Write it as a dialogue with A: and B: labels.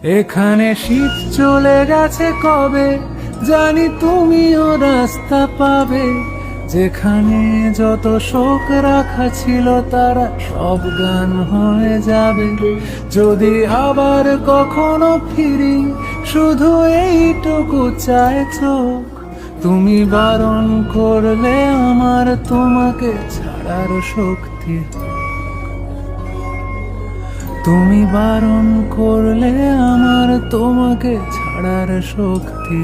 A: এখানে শীত চলে গেছে কবে, জানি তুমিও রাস্তা পাবে। যেখানে যত শোক রাখা ছিল তারা সব গান হয়ে যাবে। যদি আবার কখনো ফিরি, শুধু এইটুকু চায় চোখ। তুমি বারণ করলে আমার তোমাকে ছাড়ার শক্তি, তুমি বারণ করলে আমার তোমাকে ছাড়ার শক্তি।